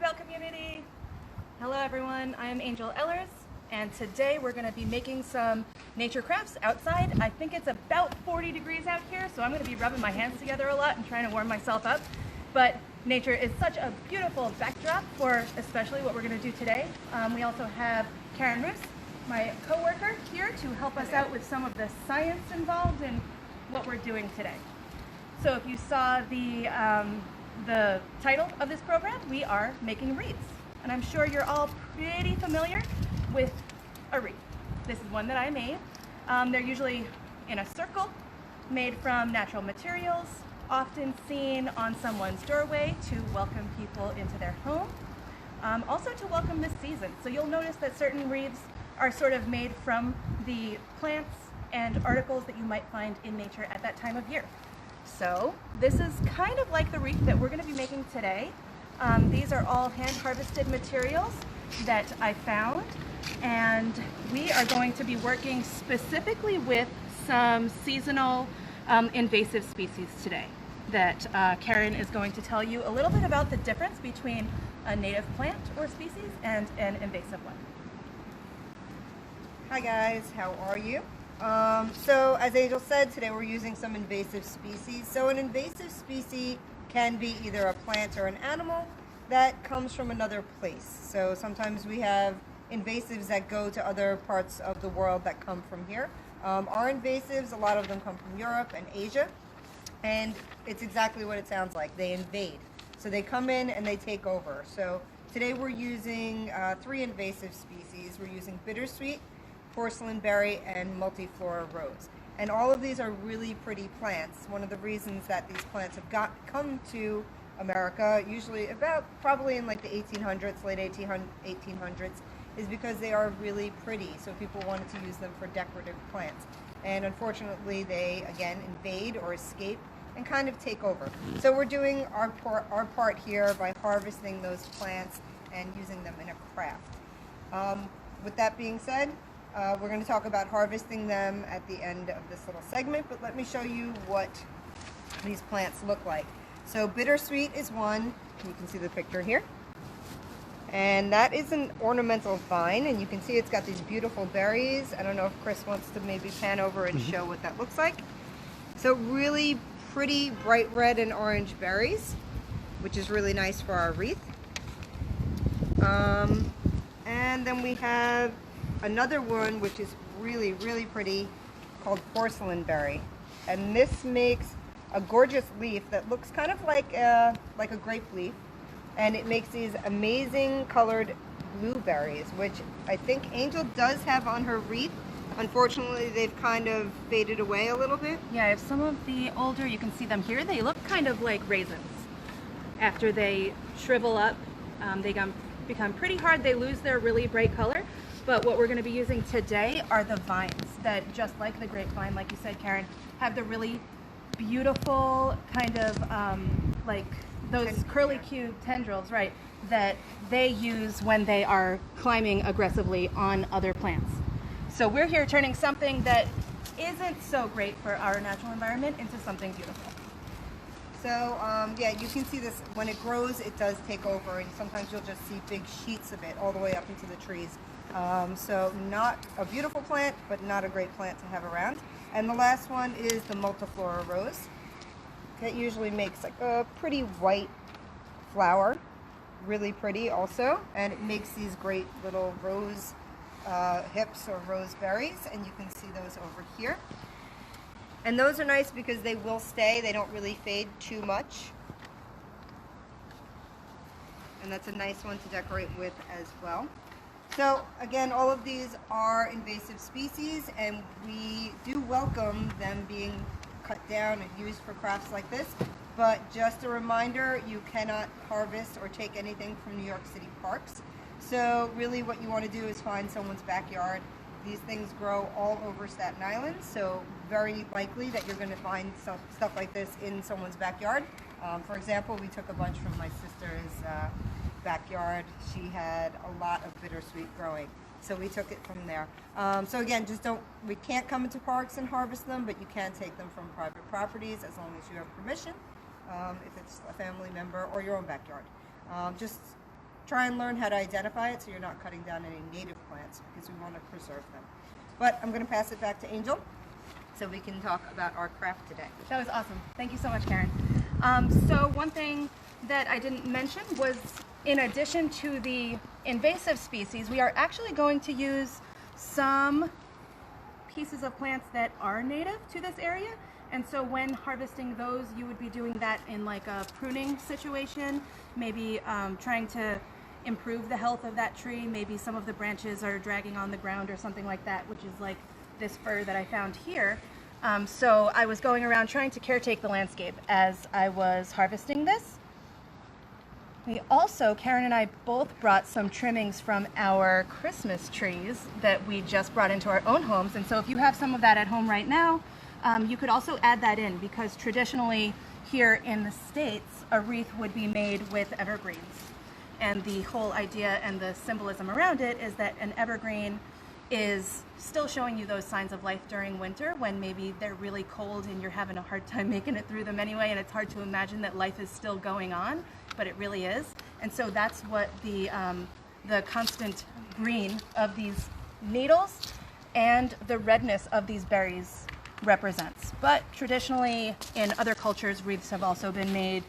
Trail community. Hello everyone, I am Angel Ellers, and today we're going to be making some nature crafts outside. I think it's about 40 degrees out here, so I'm going to be rubbing my hands together a lot and trying to warm myself up. But nature is such a beautiful backdrop for especially what we're going to do today. We also have Karen Roos, my co-worker, here to help us out with some of the science involved in what we're doing today. So if you saw the title of this program, we are making wreaths. And I'm sure you're all pretty familiar with a wreath. This is one that I made. They're usually in a circle, made from natural materials, often seen on someone's doorway to welcome people into their home. Also to welcome this season. So you'll notice that certain wreaths are sort of made from the plants and articles that you might find in nature at that time of year. So this is kind of like the wreath that we're going to be making today. These are all hand-harvested materials that I found, and we are going to be working specifically with some seasonal invasive species today that Karen is going to tell you a little bit about the difference between a native plant or species and an invasive one. Hi guys, how are you? So as Angel said, today we're using some invasive species. So an invasive species can be either a plant or an animal that comes from another place. So sometimes we have invasives that go to other parts of the world that come from here. Our invasives, a lot of them come from Europe and Asia, and it's exactly what it sounds like. They invade. So they come in and they take over. So today we're using 3 invasive species. We're using bittersweet, porcelain berry, and multiflora rose. And all of these are really pretty plants. One of the reasons that these plants have come to America, usually probably in like the 1800s, late 1800s, is because they are really pretty. So people wanted to use them for decorative plants. And unfortunately, they again invade or escape and kind of take over. So we're doing our part here by harvesting those plants and using them in a craft. With that being said, we're going to talk about harvesting them at the end of this little segment, but let me show you what these plants look like. So bittersweet is one. You can see the picture here. And that is an ornamental vine, and you can see it's got these beautiful berries. I don't know if Chris wants to maybe pan over and show what that looks like. So really pretty bright red and orange berries, which is really nice for our wreath. And then we have another one which is really, really pretty, called porcelain berry. And this makes a gorgeous leaf that looks kind of like a grape leaf. And it makes these amazing colored blueberries, which I think Angel does have on her wreath. Unfortunately, they've kind of faded away a little bit. Yeah, I have some of the older, you can see them here. They look kind of like raisins. After they shrivel up, they become pretty hard. They lose their really bright color. But what we're going to be using today are the vines that, just like the grapevine, like you said, Karen, have the really beautiful kind of like those curly-Q tendrils, right, that they use when they are climbing aggressively on other plants. So we're here turning something that isn't so great for our natural environment into something beautiful. So yeah, you can see this, when it grows, it does take over, and sometimes you'll just see big sheets of it all the way up into the trees. So not a beautiful plant, but not a great plant to have around. And the last one is the multiflora rose. That usually makes like a pretty white flower, really pretty also, and it makes these great little rose hips or rose berries, and you can see those over here. And those are nice because they will stay, they don't really fade too much. And that's a nice one to decorate with as well. So again, all of these are invasive species, and we do welcome them being cut down and used for crafts like this. But just a reminder, you cannot harvest or take anything from New York City parks. So really what you want to do is find someone's backyard. These things grow all over Staten Island, so very likely that you're going to find stuff like this in someone's backyard. For example, we took a bunch from my sister's backyard. She had a lot of bittersweet growing, so we took it from there. So again, we can't come into parks and harvest them, but you can take them from private properties as long as you have permission, if it's a family member or your own backyard. Just try and learn how to identify it so you're not cutting down any native plants because we want to preserve them. But I'm going to pass it back to Angel so we can talk about our craft today. That was awesome. Thank you so much, Karen. So one thing that I didn't mention was, in addition to the invasive species, we are actually going to use some pieces of plants that are native to this area. And so when harvesting those, you would be doing that in like a pruning situation, maybe trying to improve the health of that tree. Maybe some of the branches are dragging on the ground or something like that, which is like this fir that I found here. So I was going around trying to caretake the landscape as I was harvesting this. We also, Karen and I both brought some trimmings from our Christmas trees that we just brought into our own homes. And so if you have some of that at home right now, you could also add that in, because traditionally here in the States, a wreath would be made with evergreens. And the whole idea and the symbolism around it is that an evergreen is still showing you those signs of life during winter when maybe they're really cold and you're having a hard time making it through them anyway, and it's hard to imagine that life is still going on, but it really is. And so that's what the constant green of these needles and the redness of these berries represents. But traditionally in other cultures, wreaths have also been made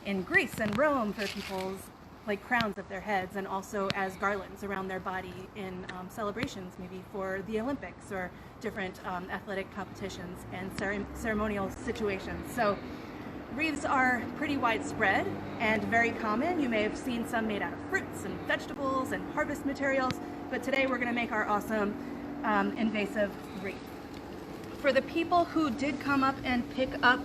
in Greece and Rome for people's like crowns of their heads, and also as garlands around their body in celebrations, maybe for the Olympics or different athletic competitions and ceremonial situations. So wreaths are pretty widespread and very common. You may have seen some made out of fruits and vegetables and harvest materials, but today we're going to make our awesome invasive wreath. For the people who did come up and pick up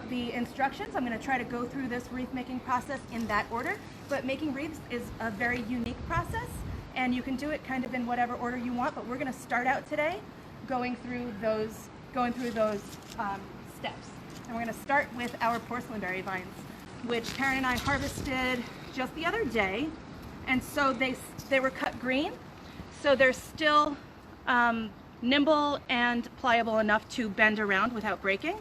the instructions, I'm going to try to go through this wreath making process in that order. But making wreaths is a very unique process, and you can do it kind of in whatever order you want, but we're going to start out today going through those steps. And we're going to start with our porcelain berry vines, which Karen and I harvested just the other day. And so they were cut green, so they're still nimble and pliable enough to bend around without breaking.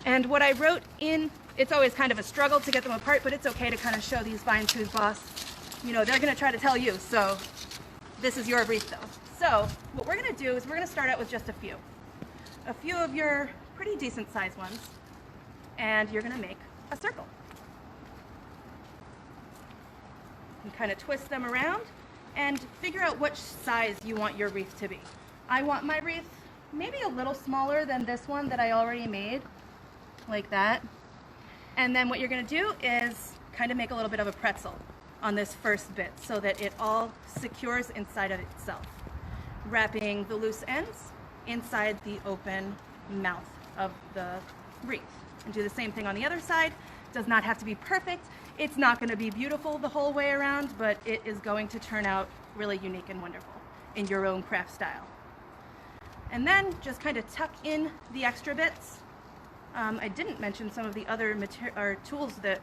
And what I wrote in, it's always kind of a struggle to get them apart, but it's okay to kind of show these vines whose boss, you know, they're going to try to tell you. So this is your wreath though. So what we're going to do is we're going to start out with just a few of your pretty decent sized ones, and you're going to make a circle. You kind of twist them around and figure out which size you want your wreath to be. I want my wreath maybe a little smaller than this one that I already made, like that. And then what you're going to do is kind of make a little bit of a pretzel on this first bit so that it all secures inside of itself, wrapping the loose ends inside the open mouth of the wreath. And do the same thing on the other side. Does not have to be perfect. It's not going to be beautiful the whole way around, but it is going to turn out really unique and wonderful in your own craft style. And then just kind of tuck in the extra bits. I didn't mention some of the other tools that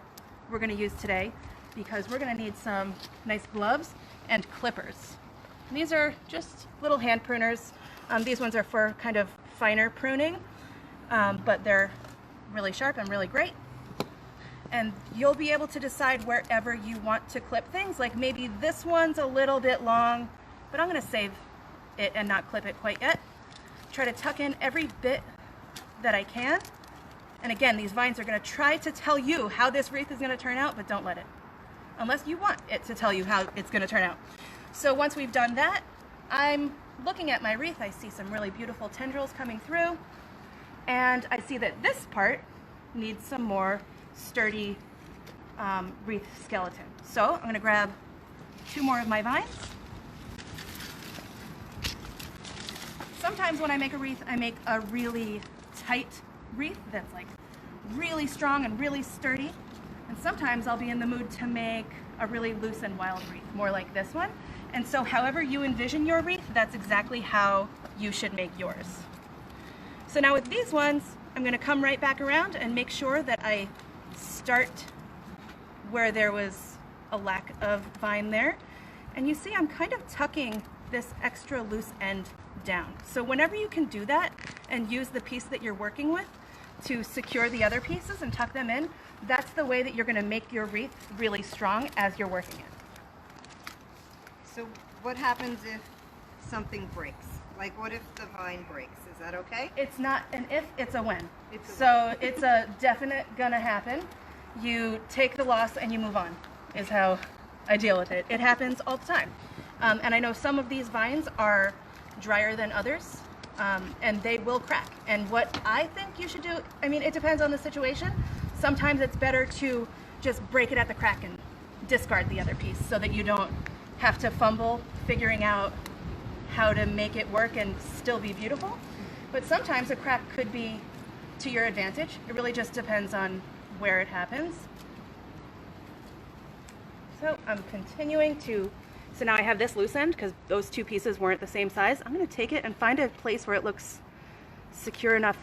we're going to use today, because we're going to need some nice gloves and clippers. And these are just little hand pruners. These ones are for kind of finer pruning, but they're really sharp and really great. And you'll be able to decide wherever you want to clip things. Like maybe this one's a little bit long, but I'm going to save it and not clip it quite yet. Try to tuck in every bit that I can. And again, these vines are going to try to tell you how this wreath is going to turn out, but don't let it, unless you want it to tell you how it's going to turn out. So once we've done that, I'm looking at my wreath. I see some really beautiful tendrils coming through, and I see that this part needs some more sturdy wreath skeleton. So I'm going to grab 2 more of my vines. Sometimes when I make a wreath, I make a really tight wreath that's like really strong and really sturdy. And sometimes I'll be in the mood to make a really loose and wild wreath, more like this one. And so however you envision your wreath, that's exactly how you should make yours. So now with these ones, I'm going to come right back around and make sure that I start where there was a lack of vine there. And you see I'm kind of tucking this extra loose end down. So whenever you can do that and use the piece that you're working with, to secure the other pieces and tuck them in, that's the way that you're going to make your wreath really strong as you're working it. So what happens if something breaks? Like what if the vine breaks? Is that okay? It's not an if, it's a when. It's a It's a definite gonna happen. You take the loss and you move on, is how I deal with it. It happens all the time. And I know some of these vines are drier than others, and they will crack. And what I think you should do, I mean, it depends on the situation. Sometimes it's better to just break it at the crack and discard the other piece so that you don't have to fumble figuring out how to make it work and still be beautiful. But sometimes a crack could be to your advantage. It really just depends on where it happens. So I'm continuing to, so now I have this loose end because those two pieces weren't the same size. I'm going to take it and find a place where it looks secure enough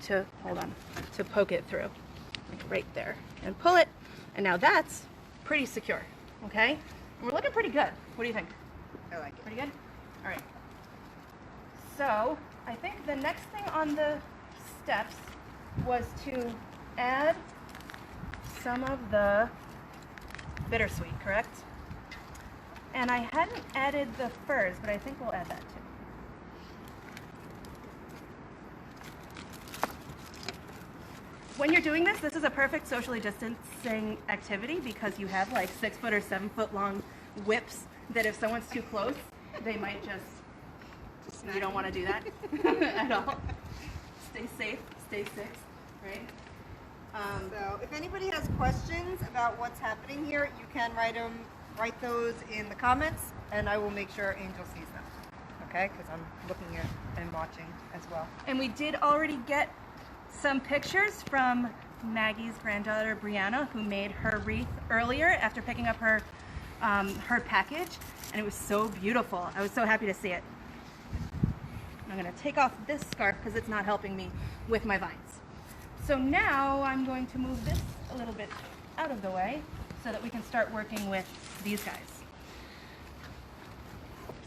to, hold on, to poke it through. Like right there. And pull it. And now that's pretty secure. Okay? And we're looking pretty good. What do you think? I like it. Pretty good? All right. So I think the next thing on the steps was to add some of the bittersweet, correct? And I hadn't added the firs, but I think we'll add that too. When you're doing this, this is a perfect socially distancing activity because you have like 6 foot or 7 foot long whips that if someone's too close, they might just, you don't want to do that at all. Stay safe, stay 6, right? So if anybody has questions about what's happening here, you can write those in the comments, and I will make sure Angel sees them. Okay? Because I'm looking at and watching as well. And we did already get some pictures from Maggie's granddaughter Brianna, who made her wreath earlier after picking up her package, and it was so beautiful. I was so happy to see it. I'm going to take off this scarf because it's not helping me with my vines. So now I'm going to move this a little bit out of the way so that we can start working with these guys.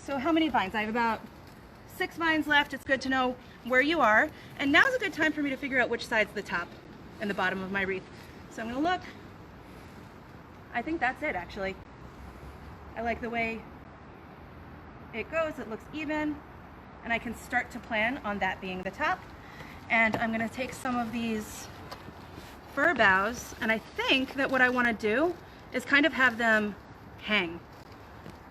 So how many vines? I have about 6 vines left. It's good to know where you are. And now's a good time for me to figure out which side's the top and the bottom of my wreath. So I'm going to look. I think that's it, actually. I like the way it goes. It looks even. And I can start to plan on that being the top. And I'm going to take some of these fir boughs, and I think that what I want to do is kind of have them hang,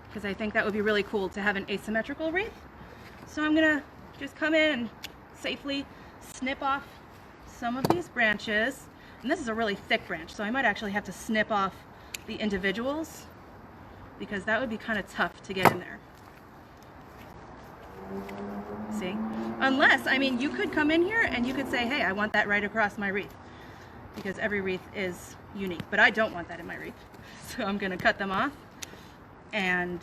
because I think that would be really cool to have an asymmetrical wreath. So I'm going to just come in and safely snip off some of these branches. And this is a really thick branch, so I might actually have to snip off the individuals, because that would be kind of tough to get in there. See? Unless, I mean, you could come in here and you could say, hey, I want that right across my wreath, because every wreath is unique, but I don't want that in my wreath. So I'm going to cut them off and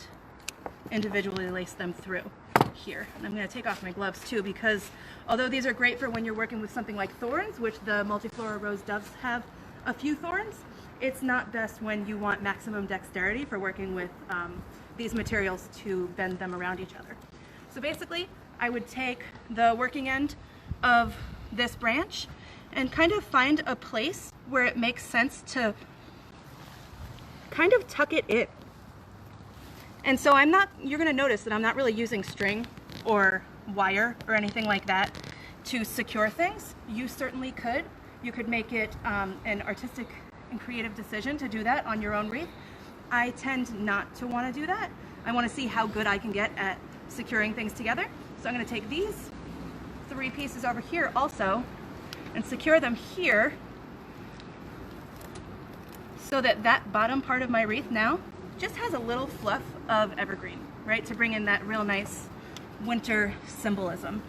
individually lace them through here. And I'm going to take off my gloves too, because although these are great for when you're working with something like thorns, which the multiflora rose doves have a few thorns, it's not best when you want maximum dexterity for working with these materials to bend them around each other. So basically, I would take the working end of this branch and kind of find a place where it makes sense to kind of tuck it in. And so you're going to notice that I'm not really using string or wire or anything like that to secure things. You certainly could. You could make it an artistic and creative decision to do that on your own wreath. I tend not to want to do that. I want to see how good I can get at securing things together. So I'm going to take these 3 pieces over here also and secure them here so that that bottom part of my wreath now just has a little fluff of evergreen, right, to bring in that real nice winter symbolism.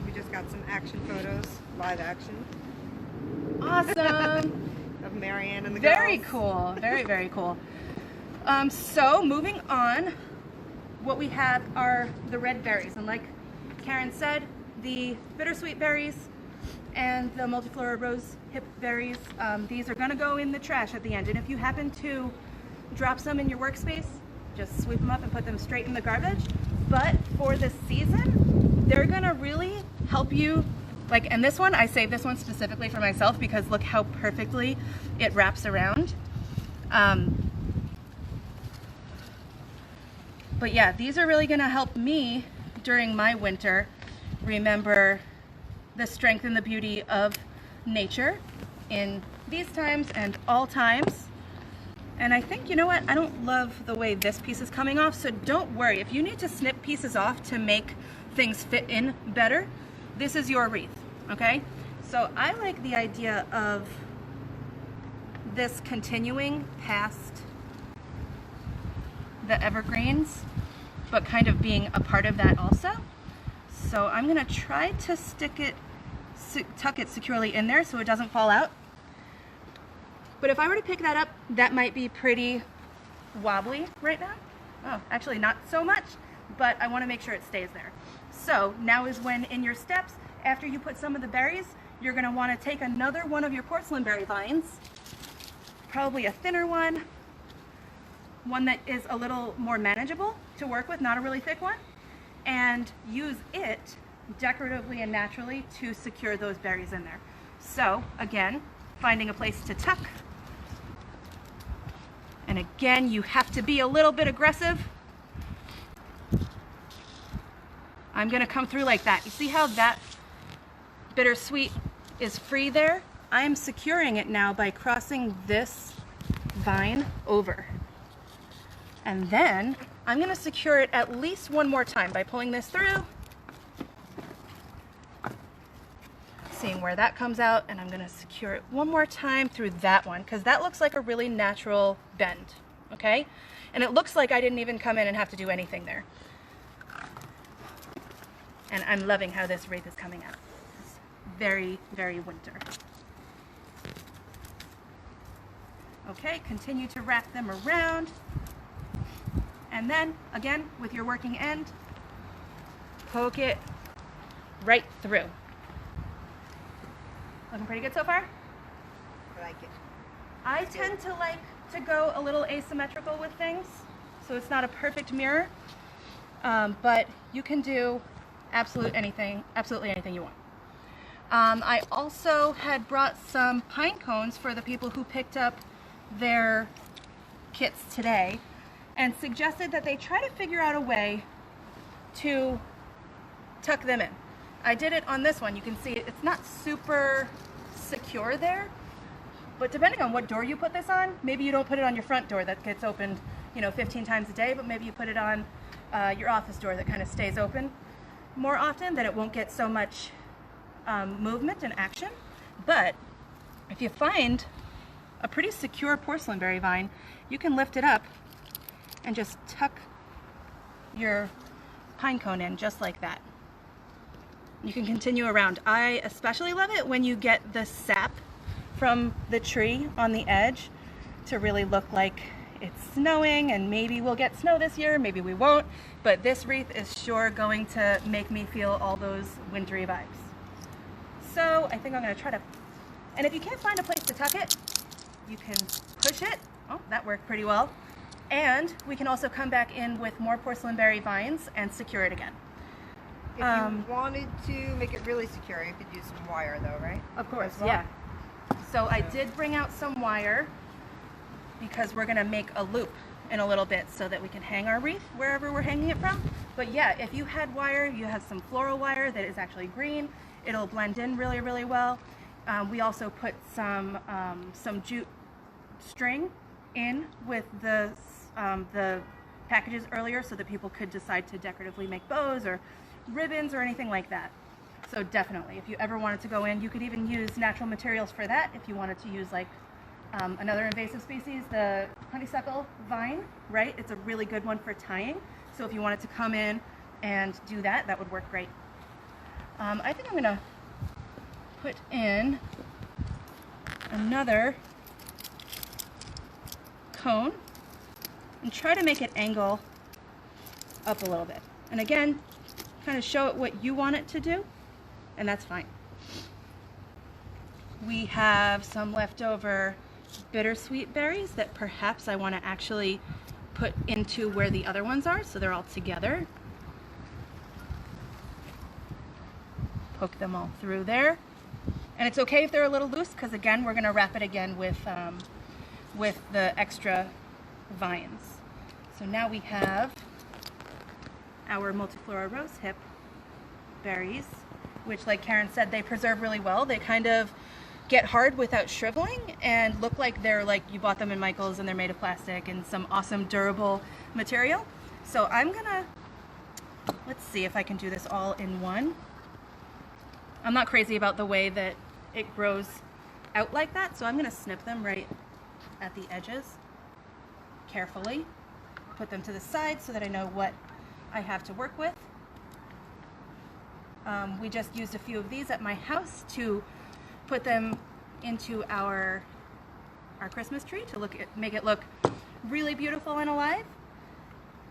We just got some action photos, live action. Awesome. Of Marianne and the girls. Very cool. Very, very cool. So moving on, what we have are the red berries. And like Karen said, the bittersweet berries and the multiflora rose hip berries, these are going to go in the trash at the end. And if you happen to drop some in your workspace, just sweep them up and put them straight in the garbage. But for this season, they're gonna really help you. Like, and this one, I saved this one specifically for myself because look how perfectly it wraps around. But yeah, these are really gonna help me during my winter remember the strength and the beauty of nature in these times and all times. And I think, you know what, I don't love the way this piece is coming off, so don't worry. If you need to snip pieces off to make things fit in better, this is your wreath, okay? So I like the idea of this continuing past the evergreens, but kind of being a part of that also. So I'm gonna try to tuck it securely in there so it doesn't fall out. But if I were to pick that up, that might be pretty wobbly right now. Oh, actually not so much, but I wanna make sure it stays there. So now is when in your steps, after you put some of the berries, you're gonna wanna take another one of your porcelain berry vines, probably a thinner one that is a little more manageable to work with, not a really thick one, and use it decoratively and naturally to secure those berries in there. So again, finding a place to tuck. And again, you have to be a little bit aggressive. I'm gonna come through like that. You see how that bittersweet is free there? I'm securing it now by crossing this vine over. And then I'm gonna secure it at least one more time by pulling this through, seeing where that comes out, and I'm gonna secure it one more time through that one, because that looks like a really natural bend, okay? And it looks like I didn't even come in and have to do anything there. And I'm loving how this wreath is coming out. It's very, very winter. Okay, continue to wrap them around. And then, again, with your working end, poke it right through. Looking pretty good so far? I like it. I tend to like to go a little asymmetrical with things, so it's not a perfect mirror, but you can do absolutely anything you want. I also had brought some pine cones for the people who picked up their kits today, and suggested that they try to figure out a way to tuck them in. I did it on this one. You can see it's not super secure there, but depending on what door you put this on, maybe you don't put it on your front door that gets opened, 15 times a day, but maybe you put it on your office door that kind of stays open more often, that it won't get so much movement and action. But if you find a pretty secure porcelain berry vine, you can lift it up and just tuck your pine cone in just like that. You can continue around. I especially love it when you get the sap from the tree on the edge to really look like it's snowing, and maybe we'll get snow this year, maybe we won't, but this wreath is sure going to make me feel all those wintry vibes. So I think I'm gonna try to, and if you can't find a place to tuck it, you can push it. Oh, that worked pretty well. And we can also come back in with more porcelain berry vines and secure it again. If you wanted to make it really secure, you could use some wire though, right? Of course, well? yeah. So I did bring out some wire because we're gonna make a loop in a little bit so that we can hang our wreath wherever we're hanging it from. But yeah, if you had wire, you have some floral wire that is actually green, it'll blend in really, really well. We also put some jute string in with the packages earlier so that people could decide to decoratively make bows or ribbons or anything like that. So definitely, if you ever wanted to go in, you could even use natural materials for that. If you wanted to use like another invasive species, the honeysuckle vine, right? It's a really good one for tying. So if you wanted to come in and do that, that would work great. I think I'm gonna put in another cone and try to make it angle up a little bit. And again, kind of show it what you want it to do, and that's fine. We have some leftover bittersweet berries that perhaps I want to actually put into where the other ones are, so they're all together. poke them all through there. And it's okay if they're a little loose, because again, we're gonna wrap it again with the extra vines. So now we have our multiflora rose hip berries, which, like Karen said, they preserve really well. They kind of get hard without shriveling and look like they're like you bought them in Michael's and they're made of plastic and some awesome durable material. So I'm gonna, let's see if I can do this all in one. I'm not crazy about the way that it grows out like that, so I'm gonna snip them right at the edges carefully, put them to the side so that I know what I have to work with. We just used a few of these at my house to put them into our Christmas tree to make it look really beautiful and alive.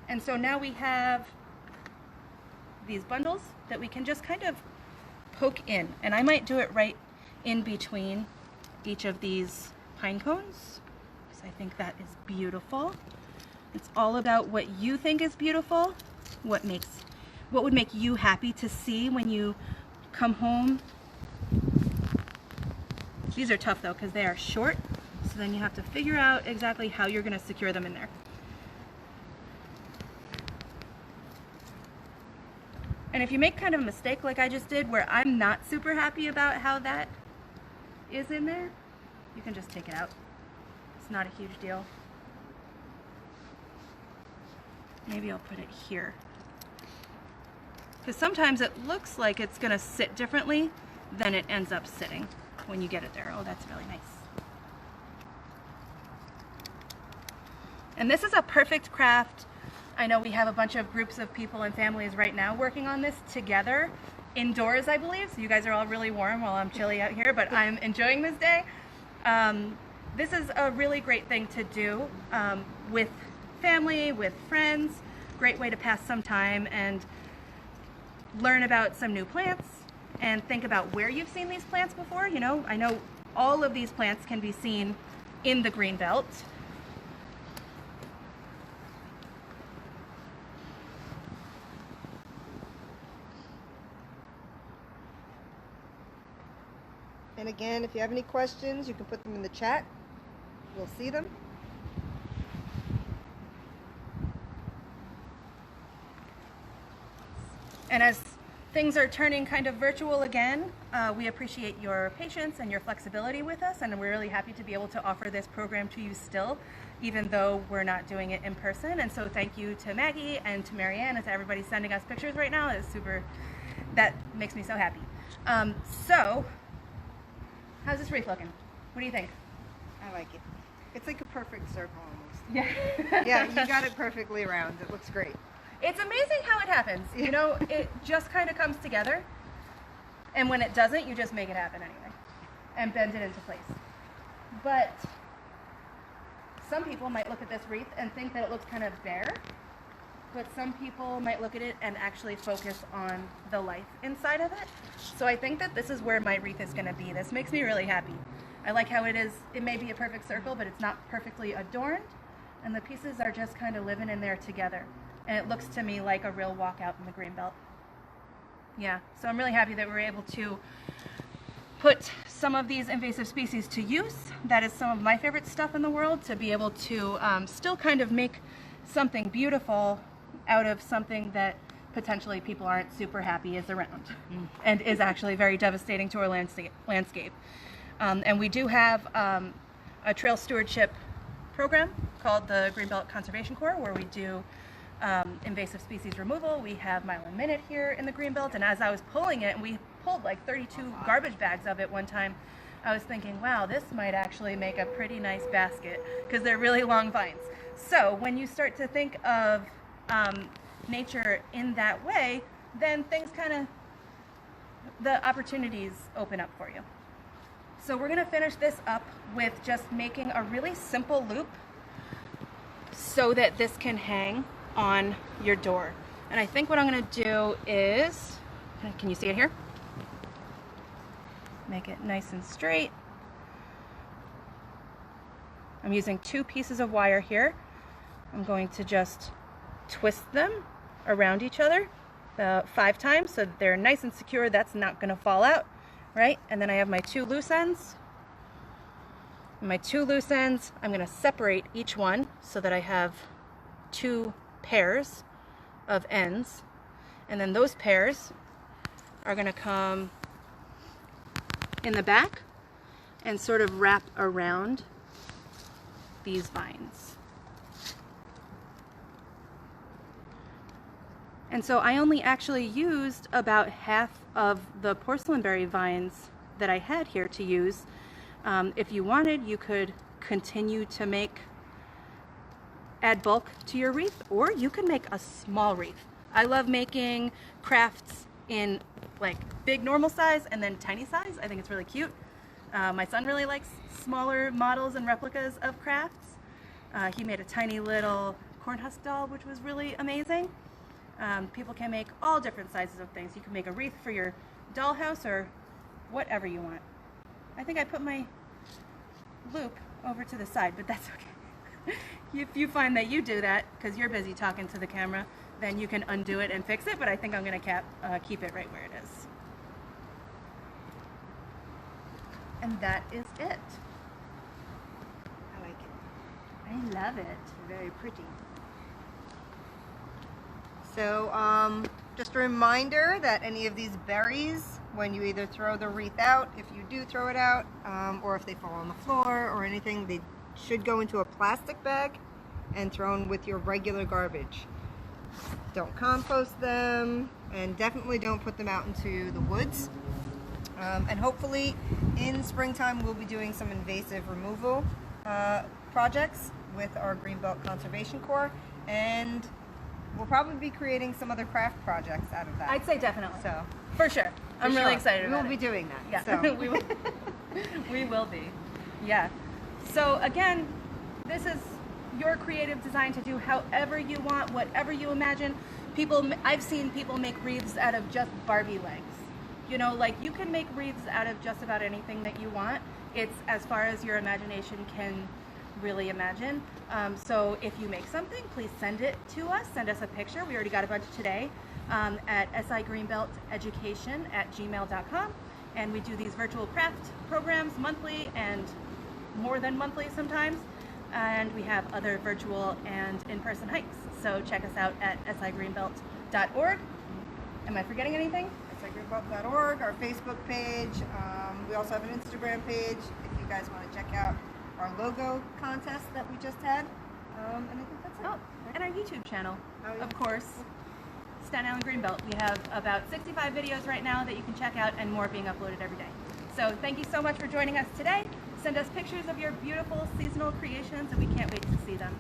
And so now we have these bundles that we can just kind of poke in, and I might do it right in between each of these pine cones because I think that is beautiful. It's all about what you think is beautiful, what would make you happy to see when you come home. These are tough though because they are short, so then you have to figure out exactly how you're going to secure them in there. And if you make kind of a mistake like I just did where I'm not super happy about how that is in there, you can just take it out. It's not a huge deal. Maybe I'll put it here. Because sometimes it looks like it's going to sit differently than it ends up sitting when you get it there. Oh, that's really nice. And this is a perfect craft. I know we have a bunch of groups of people and families right now working on this together indoors, I believe. So you guys are all really warm while I'm chilly out here, but I'm enjoying this day. This is a really great thing to do with family, with friends. Great way to pass some time and learn about some new plants and think about where you've seen these plants before. You know, I know all of these plants can be seen in the green belt. And again, if you have any questions, you can put them in the chat. We'll see them. And as things are turning kind of virtual again, we appreciate your patience and your flexibility with us, and we're really happy to be able to offer this program to you still, even though we're not doing it in person. And so thank you to Maggie and to Marianne and to everybody sending us pictures right now. That makes me so happy. So, how's this wreath looking? What do you think? I like it. It's like a perfect circle almost. Yeah. Yeah, you got it perfectly round. It looks great. It's amazing how it happens. You know, it just kind of comes together. And when it doesn't, you just make it happen anyway and bend it into place. But some people might look at this wreath and think that it looks kind of bare. But some people might look at it and actually focus on the life inside of it. So I think that this is where my wreath is going to be. This makes me really happy. I like how it is. It may be a perfect circle, but it's not perfectly adorned. And the pieces are just kind of living in there together. And it looks to me like a real walkout in the green belt. Yeah, so I'm really happy that we're able to put some of these invasive species to use. That is some of my favorite stuff in the world, to be able to still kind of make something beautiful out of something that potentially people aren't super happy is around and is actually very devastating to our landscape. And we do have a trail stewardship program called the Greenbelt Conservation Corps, where we do invasive species removal. We have Mile a Minute here in the Greenbelt, and as I was pulling it, and we pulled like 32 garbage bags of it one time, I was thinking, wow, this might actually make a pretty nice basket because they're really long vines. So when you start to think of nature in that way, then things kind of, the opportunities open up for you. So we're going to finish this up with just making a really simple loop so that this can hang on your door. And I think what I'm going to do is, can you see it here? Make it nice and straight. I'm using 2 pieces of wire here. I'm going to just twist them around each other 5 times so that they're nice and secure. That's not going to fall out, right? And then I have my 2 loose ends. My 2 loose ends, I'm going to separate each one so that I have 2 pairs of ends. And then those pairs are going to come in the back and sort of wrap around these vines. And so I only actually used about half of the porcelain berry vines that I had here to use. If you wanted, you could continue to add bulk to your wreath, or you could make a small wreath. I love making crafts in like big normal size and then tiny size. I think it's really cute. My son really likes smaller models and replicas of crafts. He made a tiny little corn husk doll, which was really amazing. People can make all different sizes of things. You can make a wreath for your dollhouse or whatever you want. I think I put my loop over to the side, but that's okay. If you find that you do that because you're busy talking to the camera, then you can undo it and fix it, but I think I'm going to keep it right where it is. And that is it. I like it. I love it. Very pretty. So just a reminder that any of these berries, when you either throw the wreath out, if you do throw it out, or if they fall on the floor or anything, they should go into a plastic bag and thrown with your regular garbage. Don't compost them, and definitely don't put them out into the woods. And hopefully in springtime we'll be doing some invasive removal projects with our Greenbelt Conservation Corps, and we'll probably be creating some other craft projects out of that. I'd say definitely. So for sure. I'm really excited about it. We'll be doing that. Yeah, So. we will be. Yeah. So again, this is your creative design to do however you want, whatever you imagine. I've seen people make wreaths out of just Barbie legs. You know, like you can make wreaths out of just about anything that you want. It's as far as your imagination can really imagine. So if you make something, please send it to us. Send us a picture. We already got a bunch today at sigreenbelteducation@gmail.com. And we do these virtual craft programs monthly and more than monthly sometimes. And we have other virtual and in-person hikes. So check us out at sigreenbelt.org. Am I forgetting anything? sigreenbelt.org, our Facebook page. We also have an Instagram page if you guys want to check out our logo contest that we just had. And I think that's it. Oh, and our YouTube channel, Oh, yeah. of course. Staten Island Greenbelt. We have about 65 videos right now that you can check out, and more being uploaded every day. So thank you so much for joining us today. Send us pictures of your beautiful seasonal creations, and we can't wait to see them.